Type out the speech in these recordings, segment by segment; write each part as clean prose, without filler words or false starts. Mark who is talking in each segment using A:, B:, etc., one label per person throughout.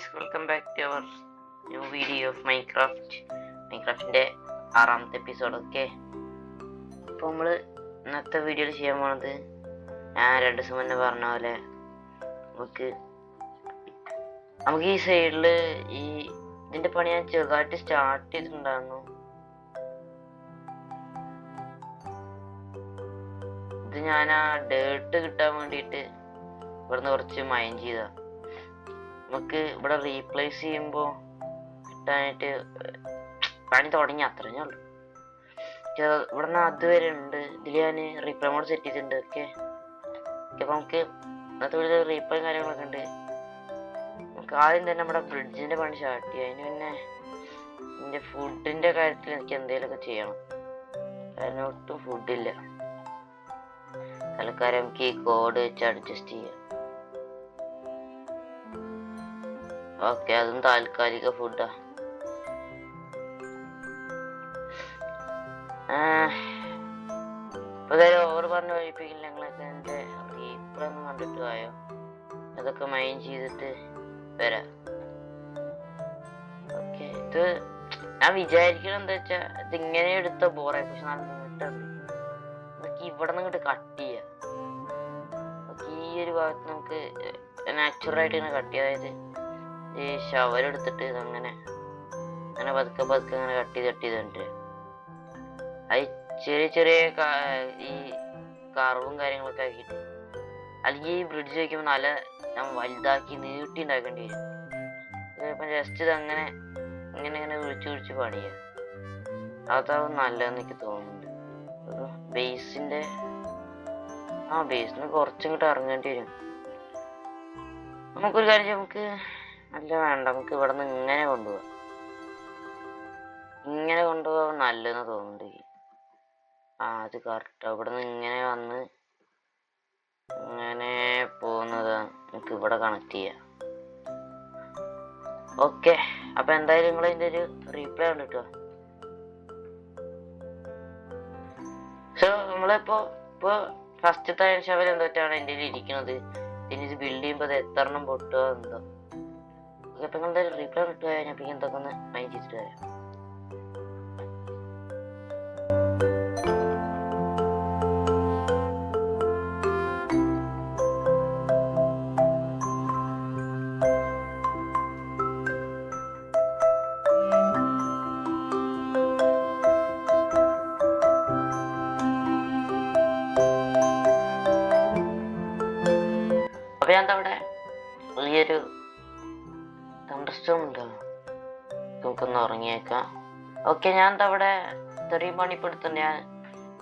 A: Guys, welcome back to our new video of മൈൻക്രാഫ്റ്റിൻ്റെ 6ാമത്തെ episode. Okay, അപ്പോൾ നമ്മൾ ഇന്നത്തെ വീഡിയോയിൽ ചെയ്യാൻ പോണത്, ഞാൻ 2 ദിവസം മുന്നേ പറഞ്ഞ പോലെ നമുക്ക് ഈ സൈഡിൽ ഇതിൻ്റെ പണി ഞാൻ ചെറുതായിട്ട് സ്റ്റാർട്ട് ചെയ്തിട്ടുണ്ടായിരുന്നു. ഇത് ഞാൻ ആ ഡേർട്ട് കിട്ടാൻ വേണ്ടിയിട്ട് ഇവിടുന്ന് കുറച്ച് മൈൻ ചെയ്താ. നമുക്ക് ഇവിടെ റീപ്ലേസ് ചെയ്യുമ്പോൾ കിട്ടാനായിട്ട് പണി തുടങ്ങി, അത്രേ ഉള്ളൂ. ഇവിടുന്ന് അതുവരെ ഉണ്ട്. ഇതിൽ ഞാൻ റീപ്ലേ മോഡ് സെറ്റ് ചെയ്തിട്ടുണ്ട്. ഓക്കെ, അപ്പം നമുക്ക് ഇന്നത്തെ വീട്ടിൽ റീപ്ലേയും കാര്യങ്ങളൊക്കെ ഉണ്ട്. നമുക്ക് ആദ്യം തന്നെ നമ്മുടെ ബ്രിഡ്ജിൻ്റെ പണി സ്റ്റാർട്ട് ചെയ്യാം. അതിന് പിന്നെ എൻ്റെ ഫുഡിൻ്റെ കാര്യത്തിൽ എനിക്ക് എന്തെങ്കിലുമൊക്കെ ചെയ്യണം. കാരണം ഒട്ടും ഫുഡില്ല. തൽക്കാലം നമുക്ക് ഈ കോഡ് വെച്ച് അഡ്ജസ്റ്റ് ചെയ്യാം. ഓക്കെ, അതും താൽക്കാലിക ഫുഡാ. ഇപ്പൊ ഓവർ പറഞ്ഞ് കഴിപ്പിക്കില്ല. ഞങ്ങളൊക്കെ എൻ്റെ റീപ്പറൊന്നും കണ്ടിട്ട് പോയോ? അതൊക്കെ മൈൻ ചെയ്തിട്ട് വരാം. ഓക്കെ, ഇത് ഞാൻ വിചാരിക്കണം എന്താ വെച്ചാ, ഇതിങ്ങനെ എടുത്ത ബോറായി. പക്ഷെ നല്ല നീട്ടുണ്ട്. നമുക്ക് ഇവിടെ നിന്ന് ഇങ്ങോട്ട് കട്ട് ചെയ്യാം. ഈ ഒരു ഭാഗത്ത് നമുക്ക് നാച്ചുറലായിട്ട് ഇങ്ങനെ കട്ട് ചെയ്യാം. അതായത് ഈ ഷവലെടുത്തിട്ട് അങ്ങനെ പതുക്കെ അങ്ങനെ കട്ട് ചെയ്തിട്ടുണ്ട്. അത് ചെറിയ ചെറിയ ഈ കർവും കാര്യങ്ങളൊക്കെ ആക്കിയിട്ട്, അല്ലെങ്കിൽ ഈ ബ്രിഡ്ജ് വയ്ക്കുമ്പോൾ നല്ല വലുതാക്കി നീട്ടി ഉണ്ടാക്കേണ്ടി വരും. ഇപ്പം ജസ്റ്റ് ഇത് അങ്ങനെ ഇങ്ങനെ വിളിച്ച് പണിയാം. അതാവും നല്ലതെന്ന് എനിക്ക് തോന്നുന്നുണ്ട്. ഒരു ബേസിൻ്റെ ബേസിന് കുറച്ചിങ്ങോട്ട് ഇറങ്ങേണ്ടി വരും. നമുക്കൊരു കാര്യം, നമുക്ക് അല്ല വേണ്ട, നമുക്ക് ഇവിടെ നിന്ന് ഇങ്ങനെ കൊണ്ടുപോകാൻ നല്ലതെന്ന് തോന്നുന്നുണ്ട്. അത് കറക്റ്റ്. ഇവിടെ നിന്ന് ഇങ്ങനെ വന്ന് ഇങ്ങനെ പോകുന്നത് നമുക്ക് ഇവിടെ കണക്ട് ചെയ്യാം. ഓക്കെ, അപ്പൊ എന്തായാലും നിങ്ങൾ ഇതിൻ്റെ ഒരു റീപ്ലേ കണ്ടിട്ടോ. സോ നമ്മളിപ്പോ ഫസ്റ്റത്തെ ഷവൽ എന്തൊറ്റാണ് എൻ്റെ ഇരിക്കുന്നത്. ഇനി ഇത് ബിൽഡ് ചെയ്യുമ്പോൾ അത് എത്രണ്ണം പൊട്ടുക എന്തോ. ഇപ്പം നിങ്ങളുടെ റീപ്ലേ കിട്ടുക, ഞാൻ പിന്നെ എന്തൊക്കെ ഒന്ന് മൈൻഡ് ചെയ്തിട്ട് വരാം. അപ്പൊ ഞാൻ അവിടെ വലിയൊരു തണ്ടർസ്റ്റോം ഉണ്ടോ, നമുക്കൊന്ന് ഉറങ്ങിയേക്കാം. ഓക്കെ, ഞാൻ അവിടെ ചെറിയ പണിപ്പെടുത്തുണ്ട്. ഞാൻ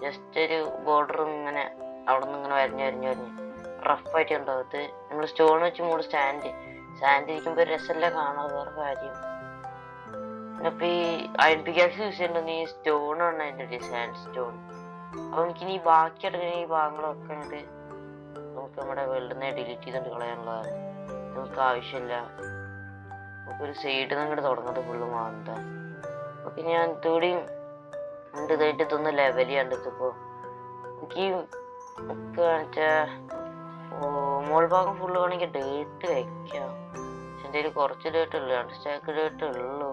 A: ജസ്റ്റ് ഒരു ബോർഡറും ഇങ്ങനെ അവിടെ നിന്ന് ഇങ്ങനെ വരഞ്ഞ് റഫായിട്ട് ഉണ്ടാവും. അത് നമ്മൾ സ്റ്റോൺ വെച്ച് മൂട് സ്റ്റാൻഡ് ഇരിക്കുമ്പോൾ ഒരു രസമല്ല കാണാൻ. വേറെ കാര്യം, ഇപ്പൊ ഈ അയൺ പിക്കാക്സ് യൂസ് ചെയ്യണ്ടെന്ന് ഈ സ്റ്റോണാണ് അതിൻ്റെ സാൻഡ് സ്റ്റോൺ. അപ്പൊ എനിക്കിനി ബാക്കി എടുക്കുന്ന ഈ ഭാഗങ്ങളൊക്കെ ഉണ്ട് നമുക്ക് നമ്മുടെ വെള്ളിനെ ഡിലീറ്റ് ചെയ്തിട്ട് കളയാനുള്ളതാണ്. നമുക്ക് ആവശ്യമില്ല. നമുക്കൊരു സൈഡിൽ നിന്ന് ഇങ്ങോട്ട് തുടങ്ങുന്നത് ഫുള്ള് മാന്ത. ഓക്കെ, ഞാൻ ഇതുകൂടിയും ഉണ്ട് ഇതായിട്ട് ഇതൊന്ന് ലെവൽ ചെയ്യാണ്ട്. ഇതിപ്പോൾ എനിക്ക് ഒക്കെ കാണിച്ചാൽ മോൾ ഭാഗം ഫുള്ള് വേണമെങ്കിൽ ഡേറ്റ് വയ്ക്കാം. പക്ഷെ എൻ്റെ കയ്യിൽ കുറച്ച് ഡേറ്റ് ഉള്ളൂ, 2 സ്റ്റാക്ക് ഡേറ്റ് ഉള്ളൂ.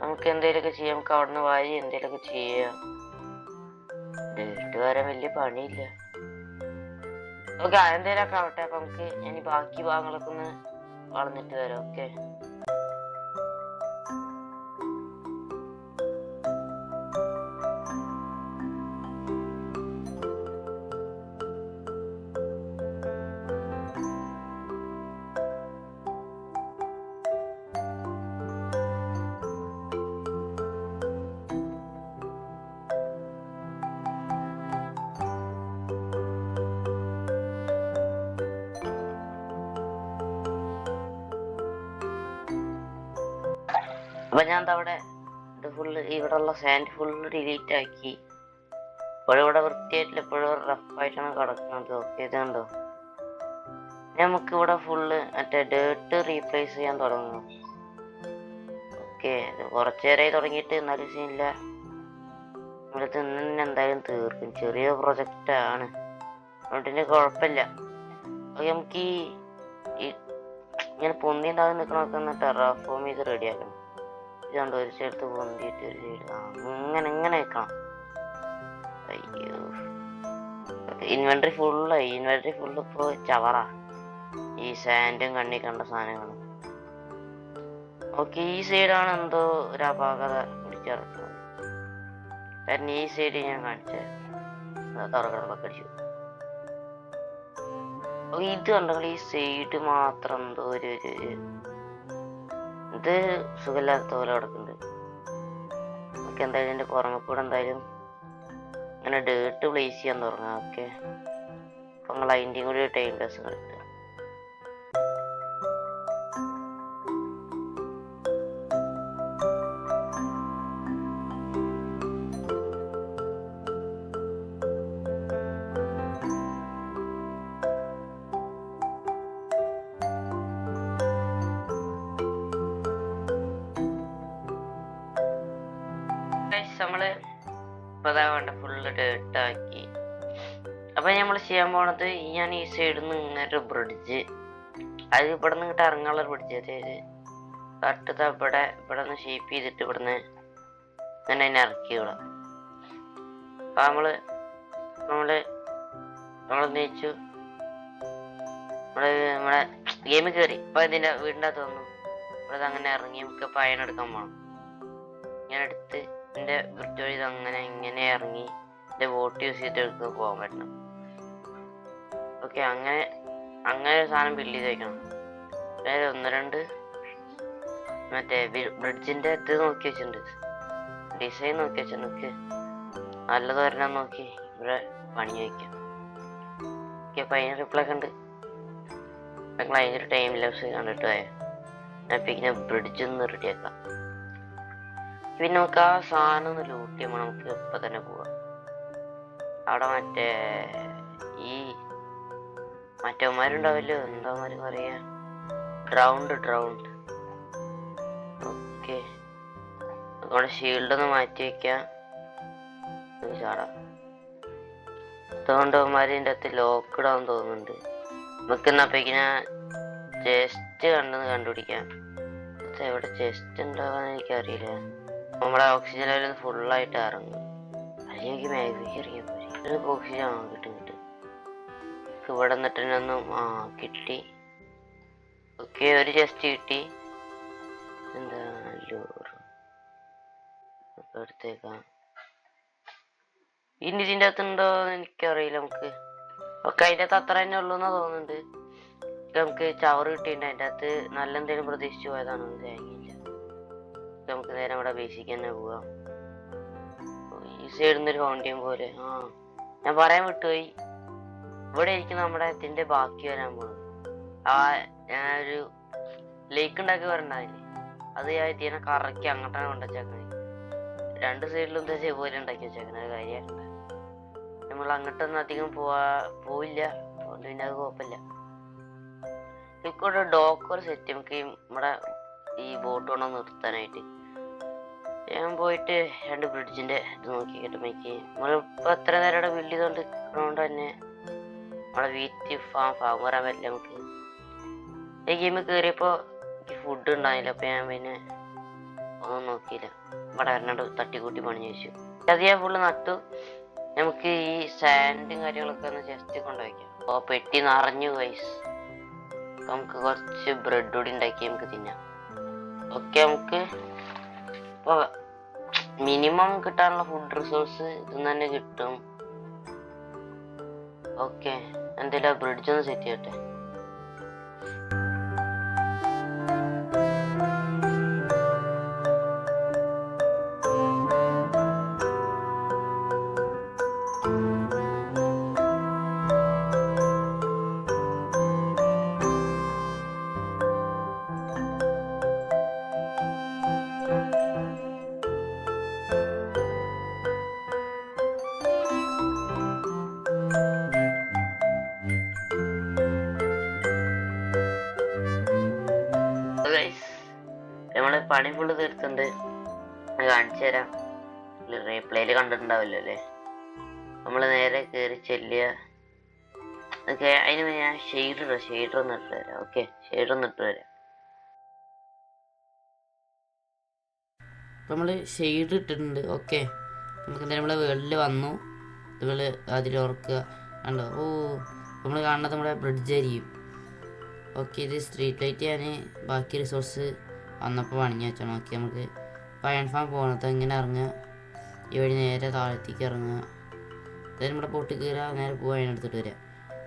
A: നമുക്ക് എന്തെങ്കിലുമൊക്കെ ചെയ്യാം. നമുക്ക് അവിടെ നിന്ന് വാരി എന്തെങ്കിലുമൊക്കെ ചെയ്യാം. ഡേറ്റ് വരാൻ വലിയ പണിയില്ല. ഓക്കെ, അതെന്തേലൊക്കെ ആവട്ടെ. അപ്പൊ നമുക്ക് ഇനി ബാക്കി ഭാഗങ്ങളൊക്കെ ഒന്ന് വളർന്നിട്ട് വരാം. ഓക്കെ, അപ്പൊ ഞാൻ അവിടെ ഇത് ഫുള്ള് ഇവിടെയുള്ള സാൻഡ് ഫുള്ള് ഡിലീറ്റ് ആക്കി. ഇപ്പോഴും ഇവിടെ വൃത്തിയായിട്ടില്ല, ഇപ്പോഴും റഫായിട്ടാണ് കിടക്കുന്നത്. ഓക്കെ, ഇതുണ്ടോ, നമുക്ക് ഇവിടെ ഫുള്ള് മറ്റേ ഡേർട്ട് റീപ്ലേസ് ചെയ്യാൻ തുടങ്ങും. ഓക്കെ, കുറച്ചു നേരമായി തുടങ്ങിയിട്ട്, എന്നാലും സീനില്ല. നമ്മളിത് ഇന്ന് എന്തായാലും തീർക്കും. ചെറിയ പ്രൊജക്റ്റാണ്, അതുകൊണ്ട് കുഴപ്പമില്ല. നമുക്ക് ഈ ഇങ്ങനെ പൊന്തിണ്ടാകും നിൽക്കണമൊക്കെ ഒന്ന് ടെറാഫോം ചെയ്ത് റെഡിയാക്കണം. ഇതുകൊണ്ട് ഒരു സൈഡത്ത് പൊന്തിയിട്ട് ഒരു സൈഡ് ഇങ്ങനെ വെക്കണം. അയ്യോ, ഇൻവെന്ററി ഫുള്ളായി. ഇൻവെന്ററി ഫുള്ള് ഇപ്പോൾ ചവറ. ഈ സാൻഡും കണ്ണി കണ്ട സാധനങ്ങളും. ഓക്കെ, ഈ സൈഡാണ് എന്തോ ഒരു അപാകത പിടിച്ചിറക്കുന്നത്. കാരണം ഈ സൈഡ് ഞാൻ കാണിച്ചത് തുറക്കണമൊക്കെ അടിച്ചു. ഇത് കണ്ടെങ്കിൽ ഈ സൈഡ് മാത്രം എന്തോ ഒരു ഇത് സുഖമില്ലാത്ത പോലെ കിടക്കുന്നുണ്ട്. നമുക്ക് എന്തായാലും എൻ്റെ പുറമെ കൂടെ എന്തായാലും ഇങ്ങനെ ഡേർട്ട് പ്ലേസ് ചെയ്യാൻ തുടങ്ങാം. ഓക്കെ, അപ്പം നിങ്ങൾ അതിൻ്റെയും കൂടി ടൈം പാസ് കളിക്കുക. നമ്മള് ഇപ്പതാ വേണ്ട ഫുള്ള് ഡേർട്ടാക്കി. അപ്പൊ നമ്മൾ ചെയ്യാൻ പോണത്, ഞാൻ ഈ സൈഡിൽ നിന്ന് ഇങ്ങനൊരു ബ്രിഡ്ജ്, അത് ഇവിടെ നിന്ന് ഇങ്ങോട്ട് ഇറങ്ങാനുള്ള ബ്രിഡ്ജ്, അതായത് കറക്റ്റ് ഇവിടെ നിന്ന് ഷേപ്പ് ചെയ്തിട്ട് ഇവിടുന്ന് ഇങ്ങനെ തന്നെ ഇറക്കി വിടാം. അപ്പൊ നമ്മളെന്ത് വെച്ചു, നമ്മളെ ഗെയിമിൽ കയറി. അപ്പൊ ഇതിന്റെ വീടിൻ്റെ അകത്ത് വന്നു. ഇവിടെ അങ്ങനെ ഇറങ്ങി നമുക്ക് പയനെടുക്കാൻ പോകണം. ഞാൻ എടുത്ത് എൻ്റെ വൃത്തി വഴി അങ്ങനെ ഇങ്ങനെ ഇറങ്ങി എൻ്റെ വോട്ട് യൂസ് ചെയ്തിട്ട് എടുത്ത് പോകാൻ പറ്റണം. ഓക്കെ, അങ്ങനെ ഒരു സാധനം ബിൽഡ് ചെയ്ത് വയ്ക്കണം. അതായത് 1-2 മറ്റേ ബ്രിഡ്ജിൻ്റെ ഇത് നോക്കി വെച്ചിട്ടുണ്ട്, ഡിസൈൻ നോക്കി വെച്ചിട്ടുണ്ട്. നല്ലത് വരണം നോക്കി ഇവിടെ പണി വയ്ക്കാം. ഓക്കെ, അപ്പം അതിന് റിപ്ലൈ ഒക്കെ ഉണ്ട്. ഞങ്ങൾ അതിൻ്റെ ടൈം ലാപ്സ് കണ്ടിട്ട് പോയാൽ ഞാൻ പിന്നെ ബ്രിഡ്ജ് ഒന്ന് റെഡിയാക്കാം. പിന്നെ നമുക്ക് ആ സാധനം ഒന്ന് ലൂട്ട് ചെയ്യുമ്പോൾ നമുക്ക് ഇപ്പം തന്നെ പോവാം. അവിടെ ഈ മറ്റവന്മാരുണ്ടാവല്ലോ, എന്താമാര് പറയാ, ഡ്രൗണ്ട്. ഓക്കെ, അതുകൊണ്ട് ഷീൽഡ് ഒന്ന് മാറ്റി വെക്കാം. ചാടാം. അതുകൊണ്ട് അവന്മാരിൻ്റെ അകത്ത് ലോക്ക്ഡ് ആവും തോന്നുന്നുണ്ട്. നമുക്ക് എന്നപ്പേക്കിനാ ചെസ്റ്റ് കണ്ടുപിടിക്കാം. എവിടെ ചെസ്റ്റ് ഉണ്ടാവാന്ന് എനിക്കറിയില്ല. നമ്മുടെ ഓക്സിജൻ ലെവൽ ഫുള്ളായിട്ട് ഇറങ്ങും. അല്ലെങ്കിൽ എനിക്ക് മാഗിക്ക് ഇറങ്ങിയാൽ പോയി. ഓക്സിജൻ ആണോ കിട്ടും. ഇവിടെ നിന്നിട്ടൊന്നും കിട്ടി. ഓക്കെ, ഒരു ചെസ്റ്റ് കിട്ടി. എന്താ എടുത്തേക്കാം. ഇനി ഇതിൻ്റെ അകത്തുണ്ടോ എനിക്കറിയില്ല. നമുക്ക് ഓക്കെ, അതിൻ്റെ അകത്ത് അത്ര തന്നെ ഉള്ളൂ എന്നാ തോന്നുന്നുണ്ട്. നമുക്ക് ചവറ് കിട്ടിയിട്ടുണ്ട്. അതിൻ്റെ അകത്ത് നല്ല എന്തെങ്കിലും പ്രതീക്ഷിച്ച് പോയതാണ്. തേങ്ങയില്ല. നമുക്ക് നേരെ ഇവിടെ ബേസിക്ക് തന്നെ പോവാം. ഈ സൈഡിൽ നിന്നൊരു ഫൗണ്ടൈൻ പോലെ. ഞാൻ പറയാൻ വിട്ടുപോയി, ഇവിടെ ആയിരിക്കും നമ്മുടെ ഇതിന്റെ ബാക്കി വരാൻ പോകുന്നത്. ഞാനൊരു ലേക്ക് ഉണ്ടാക്കി വരണ്ടാവില്ലേ, അത് ഞാൻ ഇതിനെ കറക്കി അങ്ങോട്ടാണ് കൊണ്ടുവച്ചേക്കണേ. 2 സൈഡിലും എന്താ പോലെ ഉണ്ടാക്കി വെച്ചേക്കണ കാര്യമായിട്ടുണ്ട്. നമ്മൾ അങ്ങോട്ടൊന്നും അധികം പോയില്ല, അതുകൊണ്ട് പിന്നെ അത് കുഴപ്പമില്ല. ഇവിടെ ഡോക്കർ സെറ്റ് നമുക്ക് നമ്മുടെ ഈ ബോട്ട് കൊണ്ടൊന്ന് നിർത്താനായിട്ട്. ഞാൻ പോയിട്ട് 2 ബ്രിഡ്ജിന്റെ ഇത് നോക്കി കിട്ടുമ്പോഴേക്ക് നമ്മളിപ്പോൾ എത്ര നേരം ബിൽഡ് ചെയ്തോണ്ട് തന്നെ നമ്മളെ വീറ്റ് ഫാം വരാൻ പറ്റില്ല. നമുക്ക് ഈ ഗെയിമിൽ കയറിയപ്പോൾ എനിക്ക് ഫുഡ് ഉണ്ടായില്ല. അപ്പം ഞാൻ പിന്നെ ഒന്നും നോക്കിയില്ല, ഇവിടെ വരണോണ്ട് തട്ടിക്കൂട്ടി പണിഞ്ഞു വെച്ചു. അത് ഞാൻ ഫുള്ള് നട്ടു. നമുക്ക് ഈ സാൻഡും കാര്യങ്ങളൊക്കെ ഒന്ന് ജസ്റ്റ് കൊണ്ടുവയ്ക്കാം. അപ്പോൾ പെട്ടി നിറഞ്ഞു ഗൈസ്. നമുക്ക് കുറച്ച് ബ്രെഡ് കൂടി ഉണ്ടാക്കി നമുക്ക് തിന്നാം. ഓക്കെ, നമുക്ക് ഇപ്പോൾ മിനിമം കിട്ടാനുള്ള ഫുഡ് റിസോഴ്സ് ഇതിൽ തന്നെ കിട്ടും. ഓക്കെ, എന്തെങ്കിലും ബ്രിഡ്ജ് ഒന്ന് സെറ്റ് ചെയ്യട്ടെ. നമ്മള് പണി ഫുള്ള് തീർത്തുണ്ട്, കാണിച്ചു തരാം. റീപ്ലേയില് കണ്ടിട്ടുണ്ടാവില്ലോ അല്ലേ. നമ്മള് നേരെ കയറി ചെല്ലുക, ഓക്കെ, അതിന് ഞാൻ ഷെയ്ഡർ ഒന്ന് ഇട്ട് തരാം. ഓക്കെ, ഷെയ്ഡർ ഒന്ന് ഇട്ട് തരാം. അപ്പം നമ്മൾ ഷെയ്ഡ് ഇട്ടിട്ടുണ്ട്. ഓക്കെ, നമുക്ക് എന്തായാലും നമ്മളെ വേൾഡിൽ വന്നു. നമ്മൾ അതിൽ ഓർക്കുക കണ്ടോ. ഓ, നമ്മൾ കാണുന്നത് നമ്മുടെ ബ്രിഡ്ജ് ആയിരിക്കും. ഓക്കെ, ഇത് സ്ട്രീറ്റ് ലൈറ്റ് ഞാൻ ബാക്കി റിസോഴ്സ് വന്നപ്പോൾ പണിഞ്ഞ് വെച്ചാൽ. ഓക്കെ, നമുക്ക് അയൺ ഫാം പോകുന്നത് ഇങ്ങനെ ഇറങ്ങുക, ഈ വഴി നേരെ താഴത്തേക്ക് ഇറങ്ങുക, അതായത് നമ്മുടെ ബോട്ട് കയറുക, നേരെ പോവുക, അയൺ എടുത്തിട്ട് വരിക.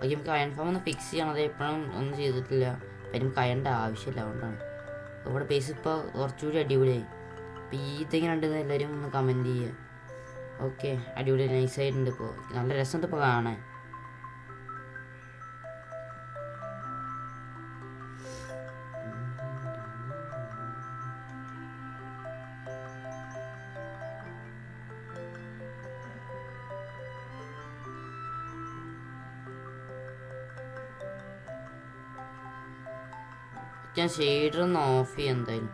A: ഓക്കെ, നമുക്ക് അയൺ ഫാം ഒന്ന് ഫിക്സ് ചെയ്യണം. അത് എപ്പോഴും ഒന്നും ചെയ്തിട്ടില്ല, അപ്പം നമുക്ക് അയണിൻ്റെ ആവശ്യമില്ല. അതുകൊണ്ടാണ് ഇവിടെ ബേസ് ഇപ്പോൾ കുറച്ചുകൂടി അടിപൊളിയായി. അപ്പോൾ ഇതെങ്ങനെ ഉണ്ടെന്ന് എല്ലാവരും ഒന്ന് കമൻറ്റ് ചെയ്യുക. ഓക്കെ, അടിപൊളി നൈസായിട്ടുണ്ട്. ഇപ്പോൾ നല്ല രസമുണ്ട് ഇപ്പോൾ കാണാൻ. ഞാൻ ഷെയ്ഡർ ഒന്ന് ഓഫ് ചെയ്യാം എന്തായാലും.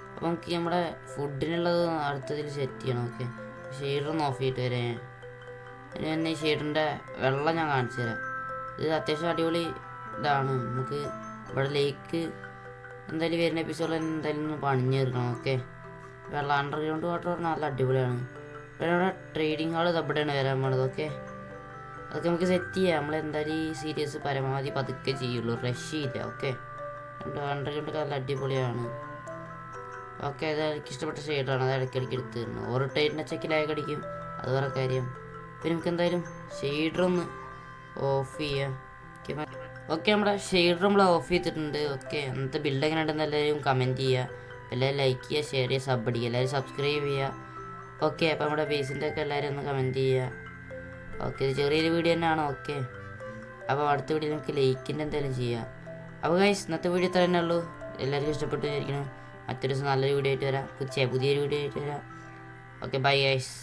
A: അപ്പോൾ നമുക്ക് നമ്മുടെ ഫുഡിനുള്ളത് അടുത്തതിൽ സെറ്റ് ചെയ്യണം. ഓക്കെ, ഷെയ്ഡർ ഒന്ന് ഓഫ് ചെയ്തിട്ട് വരാം. അതിന് തന്നെ ഈ ഷെയ്ഡറിൻ്റെ വെള്ളം ഞാൻ കാണിച്ചു തരാം. ഇത് അത്യാവശ്യം അടിപൊളി ഇതാണ്. നമുക്ക് ഇവിടെ ലേക്ക് എന്തായാലും വരുന്ന എപ്പിസോഡിൽ എന്തായാലും ഒന്ന് പണിഞ്ഞ് തീർക്കണം. ഓക്കെ, വെള്ളം അണ്ടർഗ്രൗണ്ട് വാട്ടർ പറഞ്ഞാൽ നല്ല അടിപൊളിയാണ്. പിന്നെ ഇവിടെ ട്രേഡിങ് ഹാൾ ഇവിടെയാണ് വരാൻ പോണത്. ഓക്കെ, അതൊക്കെ നമുക്ക് സെറ്റ് ചെയ്യാം. നമ്മൾ എന്തായാലും ഈ സീരീസ് പരമാവധി പതുക്കെ ചെയ്യുള്ളൂ, റഷ് ചെയ്യില്ല. ഓക്കെ, അണ്ടർഗ്രൗണ്ട് നല്ല അടിപൊളിയാണ്. ഓക്കെ, അത് എനിക്ക് ഇഷ്ടപ്പെട്ട ഷെയ്ഡാണ്. അത് ഇടയ്ക്കിടയ്ക്ക് എടുത്ത് തരുന്നു. ഓരോ ടൈറ്റിൻ്റെ ചെക്കിലായി അടിക്കും, അത് വേറെ കാര്യം. പിന്നെ നമുക്ക് എന്തായാലും ഷെയ്ഡറൊന്ന് ഓഫ് ചെയ്യാം. ഓക്കെ, നമ്മുടെ ഷെയ്ഡർ നമ്മൾ ഓഫ് ചെയ്തിട്ടുണ്ട്. ഓക്കെ, അന്നത്തെ ബിൽഡ് എങ്ങനെ ഉണ്ടെന്ന് എല്ലാവരും കമൻറ്റ് ചെയ്യുക, എല്ലാവരും ലൈക്ക് ചെയ്യുക, ഷെയർ ചെയ്യുക, സബ് അടിക്കുക, എല്ലാവരും സബ്സ്ക്രൈബ് ചെയ്യുക. ഓക്കെ, അപ്പോൾ നമ്മുടെ ബേസിൻ്റെ ഒക്കെ എല്ലാവരും ഒന്ന് കമൻറ്റ് ചെയ്യുക. ഓക്കെ, ഇത് ചെറിയൊരു വീഡിയോ തന്നെയാണ്. ഓക്കെ, അപ്പോൾ അടുത്ത വീഡിയോ നമുക്ക് ലൈക്കിൻ്റെ എന്തെങ്കിലും ചെയ്യാം. അപ്പോൾ ഗൈസ്, ഇന്നത്തെ വീഡിയോ ഇത്ര തന്നെ ഉള്ളൂ. എല്ലാവർക്കും ഇഷ്ടപ്പെട്ടു വിചാരിക്കണം. മറ്റൊരു ദിവസം നല്ലൊരു വീഡിയോ ആയിട്ട് വരാം. പുതിയൊരു വീഡിയോ ആയിട്ട് വരാം. Okay, bye guys.